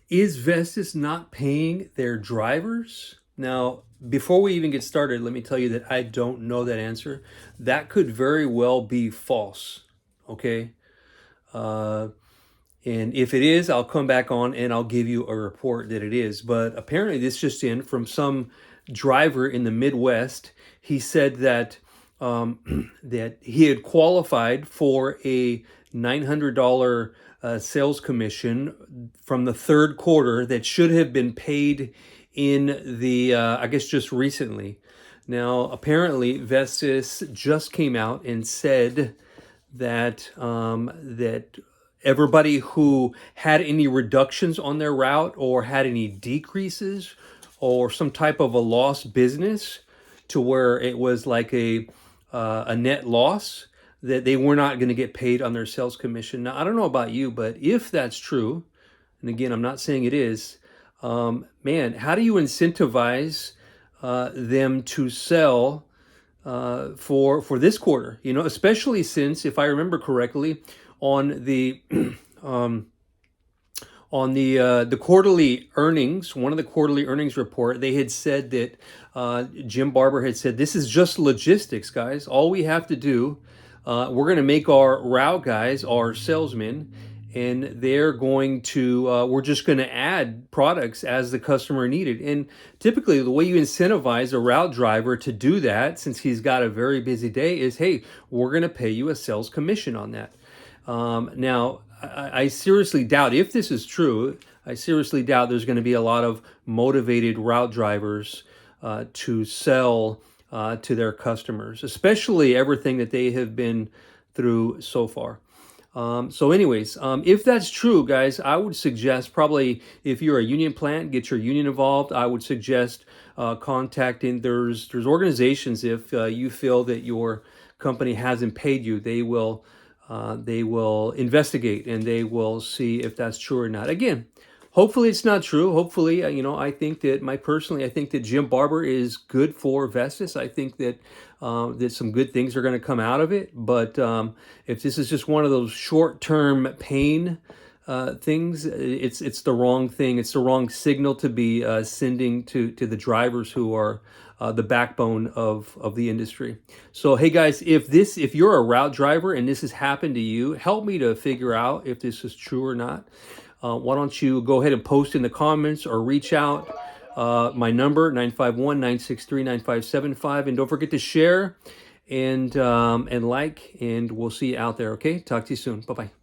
Is Vestis not paying their drivers? Now, before we even get started, let me tell you that I don't know that answer. That could very well be false. Okay. Uh, and if it is, I'll come back on and I'll give you a report that it is. But apparently, this just in from some driver in the Midwest. He said that that he had qualified for a $900 sales commission from the third quarter that should have been paid in the I guess just recently. Now, apparently, Vestis just came out and said that that everybody who had any reductions on their route or had any decreases or some type of a lost business to where it was like a net loss, that they were not going to get paid on their sales commission. Now, I don't know about you, but if that's true, and again, I'm not saying it is, man, how do you incentivize them to sell for this quarter? You know, especially since, if I remember correctly, on the um, on the quarterly earnings, one of the quarterly earnings report, they had said that Jim Barber had said, this is just logistics, guys. All we have to do, we're going to make our route guys, our salesmen, and they're going to, we're just going to add products as the customer needed. And typically, the way you incentivize a route driver to do that, since he's got a very busy day, is, hey, we're going to pay you a sales commission on that. Now, I seriously doubt, if this is true, I seriously doubt there's going to be a lot of motivated route drivers to sell to their customers, especially everything that they have been through so far. So anyways, if that's true, guys, I would suggest, probably if you're a union plant, get your union involved. I would suggest contacting, there's organizations, if you feel that your company hasn't paid you, they will investigate and they will see if that's true or not. Again, hopefully it's not true. Hopefully, I think that, I think that Jim Barber is good for Vestis. I think that that some good things are going to come out of it. But if this is just one of those short-term pain things, it's the wrong thing. It's the wrong signal to be sending to the drivers who are the backbone of the industry. So hey guys, if you're a route driver and this has happened to you, help me to figure out if this is true or not. Why don't you go ahead and post in the comments or reach out. My number 951-963-9575, and don't forget to share and like, and we'll see you out there. Okay, talk to you soon. Bye bye.